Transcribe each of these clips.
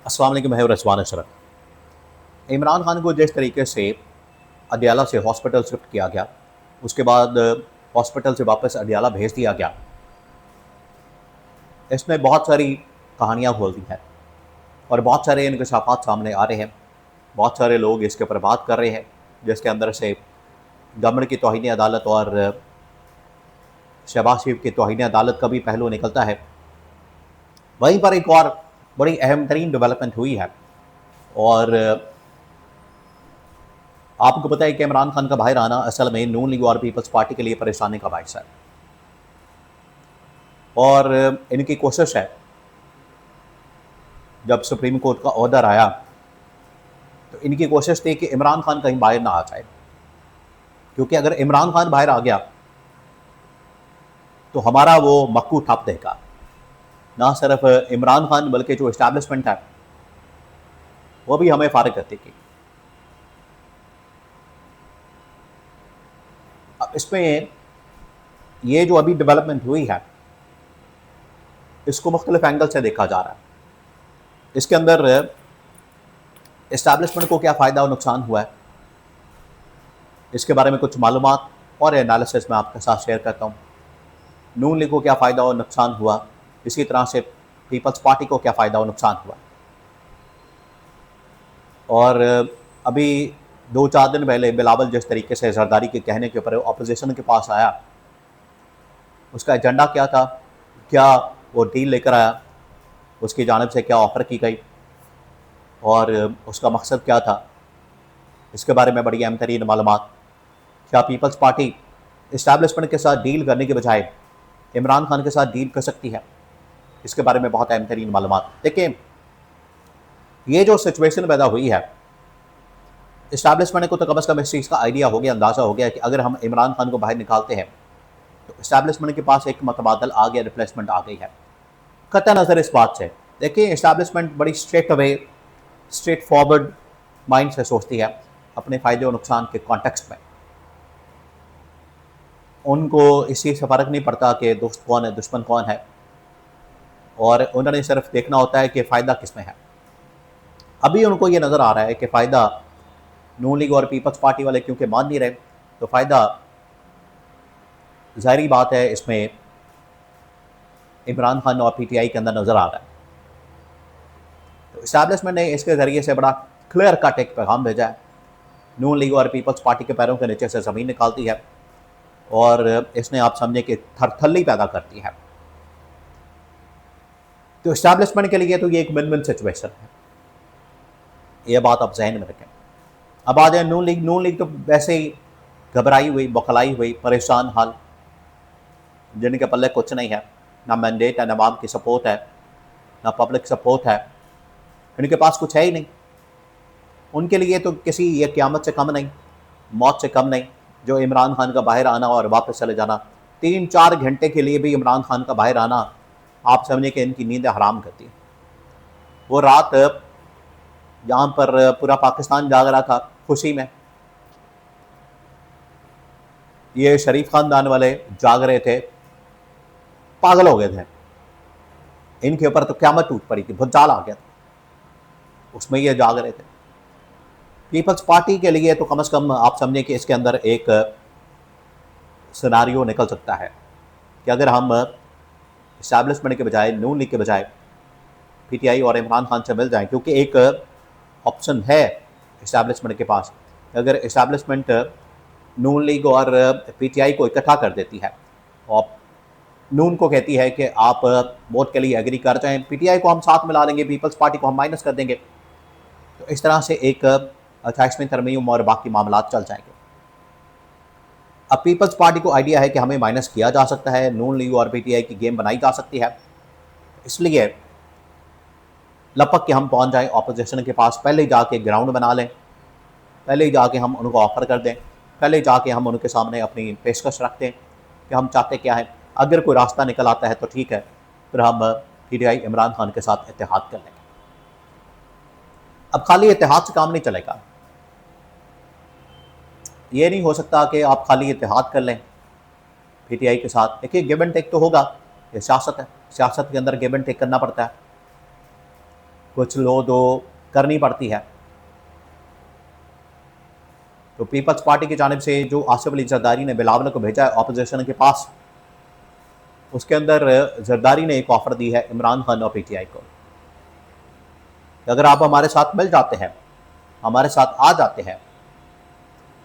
अस्सलाम वालेकुम, मैं हूं रज़वान अशरफ। इमरान खान को जिस तरीके से अडियाला से हॉस्पिटल शिफ्ट किया गया, उसके बाद हॉस्पिटल से वापस अडियाला भेज दिया गया, इसमें बहुत सारी कहानियाँ खोल दी हैं और बहुत सारे इंकशाफात सामने आ रहे हैं। बहुत सारे लोग इसके ऊपर बात कर रहे हैं, जिसके अंदर से गवर्नमेंट की तौहीन अदालत और शहबाज शरीफ की तौहीन अदालत का भी पहलू निकलता है। वहीं पर एक और बड़ी अहम तरीन डेवलपमेंट हुई है और आपको पता है कि इमरान खान का बाहर आना असल में नून लीग और पीपल्स पार्टी के लिए परेशानी का बायस है और इनकी कोशिश है, जब सुप्रीम कोर्ट का ऑर्डर आया तो इनकी कोशिश थी कि इमरान खान कहीं बाहर ना आ जाए, क्योंकि अगर इमरान खान बाहर आ गया तो हमारा वो मक्कू ठप देगा। ना सिर्फ इमरान खान बल्कि जो इस्टेब्लिशमेंट है वो भी हमें फारिग कर देगी। अब इसमें ये जो अभी डेवलपमेंट हुई है, इसको मुख्तलिफ एंगल से देखा जा रहा है। इसके अंदर इस्टेब्लिशमेंट को क्या फ़ायदा और नुकसान हुआ है, इसके बारे में कुछ मालूमात और एनालिसिस मैं आपके साथ शेयर करता हूँ। नून लीग को क्या फ़ायदा और नुकसान हुआ, इसी तरह से पीपल्स पार्टी को क्या फ़ायदा और नुकसान हुआ। और अभी 2-4 दिन पहले बिलावल जिस तरीके से जरदारी के कहने के ऊपर अपोजिशन के पास आया, उसका एजेंडा क्या था, क्या वो डील लेकर आया, उसकी जानिब से क्या ऑफ़र की गई और उसका मकसद क्या था, इसके बारे में बड़ी अहम तरीन मालूमात। क्या पीपल्स पार्टी इस्टेब्लिशमेंट के साथ डील करने के बजाय इमरान खान के साथ डील कर सकती है, इसके बारे में बहुत अहम तरीन मालूमात। देखिए, ये जो सिचुएशन पैदा हुई है, इस्टेब्लिशमेंट को तो कम अज़ कम इस चीज़ का आइडिया हो गया, अंदाज़ा हो गया कि अगर हम इमरान खान को बाहर निकालते हैं तो इस्टेब्लिशमेंट के पास एक मतबादल आ गया, रिप्लेसमेंट आ गई है। कतई नज़र इस बात से देखिए, इस्टेब्लिशमेंट बड़ी straight away, straight forward mind से सोचती है अपने फ़ायदे और नुकसान के कॉन्टेक्स्ट में। उनको इस चीज़ से फ़र्क नहीं पड़ता कि दोस्त कौन है, दुश्मन कौन है, और उन्होंने सिर्फ देखना होता है कि फ़ायदा किस में है। अभी उनको ये नज़र आ रहा है कि फ़ायदा नून लीग और पीपल्स पार्टी वाले क्योंकि मान नहीं रहे, तो फ़ायदा ज़ाहिरी बात है इसमें इमरान खान और पीटीआई के अंदर नज़र आ रहा है। तो इस्टेब्लिशमेंट ने इसके ज़रिए से बड़ा क्लियर कट एक पैगाम भेजा है, नून लीग और पीपल्स पार्टी के पैरों के नीचे से ज़मीन निकालती है और इसने आप समझे कि थरथल्ली पैदा करती है। तो इस्टेब्लिशमेंट के लिए तो ये एक विन विन सिचुएशन है, ये बात आप जहन में रखें। अब आ जाए नून लीग। नून लीग तो वैसे ही घबराई हुई, बौखलाई हुई, परेशान हाल, जिनके पल्ले कुछ नहीं है, ना मैंडेट है, ना आवाम की सपोर्ट है, ना पब्लिक सपोर्ट है, इनके पास कुछ है ही नहीं। उनके लिए तो किसी ये क़यामत से कम नहीं, मौत से कम नहीं, जो इमरान खान का बाहर आना और वापस चले जाना। 3-4 घंटे के लिए भी इमरान खान का बाहर आना, आप समझिए कि इनकी नींद हराम करती है। वो रात जहाँ पर पूरा पाकिस्तान जाग रहा था खुशी में, ये शरीफ खानदान वाले जाग रहे थे, पागल हो गए थे। इनके ऊपर तो क़यामत टूट पड़ी थी, भुचाल आ गया था, उसमें ये जाग रहे थे। पीपल्स पार्टी के लिए तो कम से कम आप समझें कि इसके अंदर एक सिनारियो निकल सकता है कि अगर हम इस्टेब्लिशमेंट के बजाय, नून लीग के बजाय पीटीआई और इमरान खान से मिल जाएं, क्योंकि एक ऑप्शन है इस्टेब्लिशमेंट के पास। अगर इस्टेब्लिशमेंट नून लीग और पीटीआई को इकट्ठा कर देती है और नून को कहती है कि आप वोट के लिए एग्री कर जाएं, पीटीआई को हम साथ मिला लेंगे, पीपल्स पार्टी को हम माइनस कर देंगे, तो इस तरह से एक 28वीं तरमीम और बाकी मामला चल जाएंगे। अब पीपल्स पार्टी को आइडिया है कि हमें माइनस किया जा सकता है, नून लीग और पीटीआई की गेम बनाई जा सकती है, इसलिए लपक के हम पहुंच जाएं ऑपोजिशन के पास, पहले ही जाके ग्राउंड बना लें, पहले ही जाके हम उनको ऑफ़र कर दें, पहले ही जाके हम उनके सामने अपनी पेशकश रख दें कि हम चाहते क्या है। अगर कोई रास्ता निकल आता है तो ठीक है, फिर हम पीटीआई इमरान खान के साथ इत्तेहाद कर लेंगे। अब खाली इत्तेहाद से काम नहीं चलेगा, ये नहीं हो सकता कि आप खाली इत्तेहाद कर लें पीटीआई के साथ। देखिए, गिव एंड टेक तो होगा, ये सियासत है, सियासत के अंदर गिव एंड टेक करना पड़ता है। कुछ लो दो करनी पड़ती है। तो पीपल्स पार्टी की जानिब से जो आसिफ अली जरदारी ने बिलावल को भेजा है ऑपोजिशन के पास, उसके अंदर जरदारी ने एक ऑफर दी है इमरान खान और पीटीआई को, अगर आप हमारे साथ मिल जाते हैं, हमारे साथ आ जाते हैं,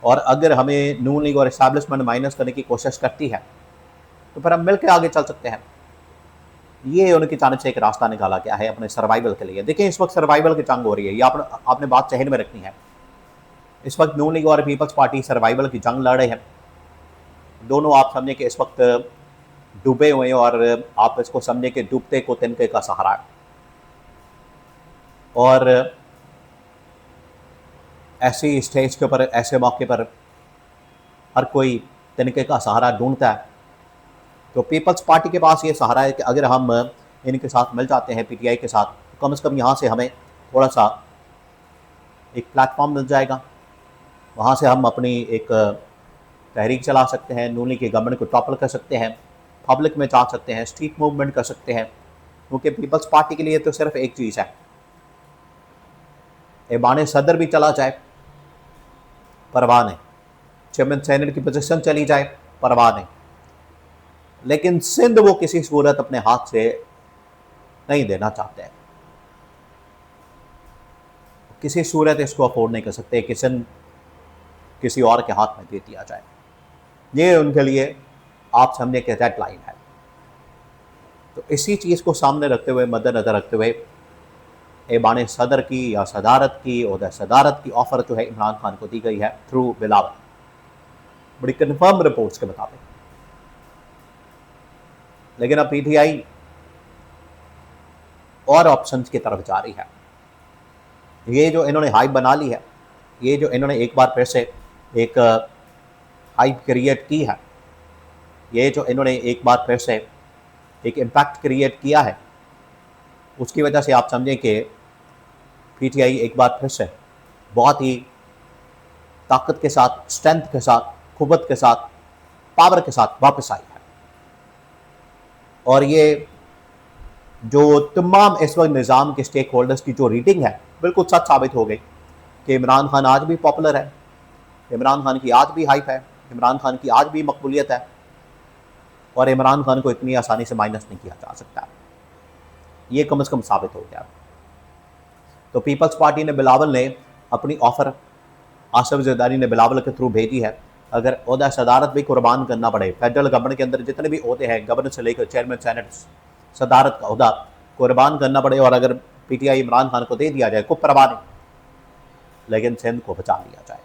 और अगर हमें नून लीग और इस्टेब्लिशमेंट माइनस करने की कोशिश करती है तो फिर हम मिल के आगे चल सकते हैं। ये उनकी जानिब से एक रास्ता निकाला गया है अपने सर्वाइवल के लिए। देखिए इस वक्त सर्वाइवल की जंग हो रही है, ये आपने बात जहन में रखनी है। इस वक्त नून लीग और पीपल्स पार्टी सर्वाइवल की जंग लड़ रहे हैं। दोनों आप समझे कि इस वक्त डूबे हुए हैं, और आप इसको समझे कि डूबते को तिनके का सहारा है। और ऐसी स्टेज के ऊपर, ऐसे मौके पर हर कोई तिनके का सहारा ढूंढता है। तो पीपल्स पार्टी के पास ये सहारा है कि अगर हम इनके साथ मिल जाते हैं, पीटीआई के साथ, तो कम से कम यहाँ से हमें थोड़ा सा एक प्लेटफॉर्म मिल जाएगा। वहाँ से हम अपनी एक तहरीक चला सकते हैं, नून लीग की गवर्नमेंट को टॉपल कर सकते हैं, पब्लिक में जा सकते हैं, स्ट्रीट मूवमेंट कर सकते हैं। क्योंकि पीपल्स पार्टी के लिए तो सिर्फ एक चीज़ है, ऐवान सदर भी चला जाए परवाह नहीं, चेयरमैन सेनेट की पोजीशन चली जाए परवाह नहीं, लेकिन सिंध वो किसी सूरत अपने हाथ से नहीं देना चाहते हैं। किसी सूरत इसको अफोर्ड नहीं कर सकते कि सिंध किसी और के हाथ में दे दिया जाए। ये उनके लिए आप समझे कि रेड लाइन है। तो इसी चीज़ को सामने रखते हुए, मद्देनजर रखते हुए, ऐवान सदर की या सदारत की और सदारत की ऑफर जो है इमरान खान को दी गई है थ्रू बिलावल, बड़ी कन्फर्म रिपोर्ट्स के मुताबिक। लेकिन अब पीटीआई और ऑप्शंस की तरफ जा रही है। ये जो इन्होंने हाइप बना ली है, ये जो इन्होंने एक बार फिर से एक हाइप क्रिएट की है, ये जो इन्होंने एक बार फिर से एक इम्पैक्ट क्रिएट किया है, उसकी वजह से आप समझें कि पीटीआई एक बार फिर से बहुत ही ताकत के साथ, स्ट्रेंथ के साथ, कुव्वत के साथ, पावर के साथ वापस आई है। और ये जो तमाम इस वक्त निज़ाम के स्टेक होल्डर्स की जो रीडिंग है, बिल्कुल सच साबित हो गई कि इमरान खान आज भी पॉपुलर है, इमरान खान की आज भी हाइप है, इमरान खान की आज भी मकबूलियत है, और इमरान खान को इतनी आसानी से माइनस नहीं किया जा सकता। ये कम से कम साबित हो गया। तो पीपल्स पार्टी ने, बिलावल ने अपनी ऑफ़र आसिफ जरदारी ने बिलावल के थ्रू भेजी है। अगर ओहदा सदारत भी कुर्बान करना पड़े, फेडरल गवर्नमेंट के अंदर जितने भी ओहदे हैं, गवर्नर से लेकर चेयरमैन सेनेट, सदारत का ओहदा कुर्बान करना पड़े, और अगर पीटीआई इमरान खान को दे दिया जाए, कोई परवाह नहीं, लेकिन सिंध को बचा लिया जाए।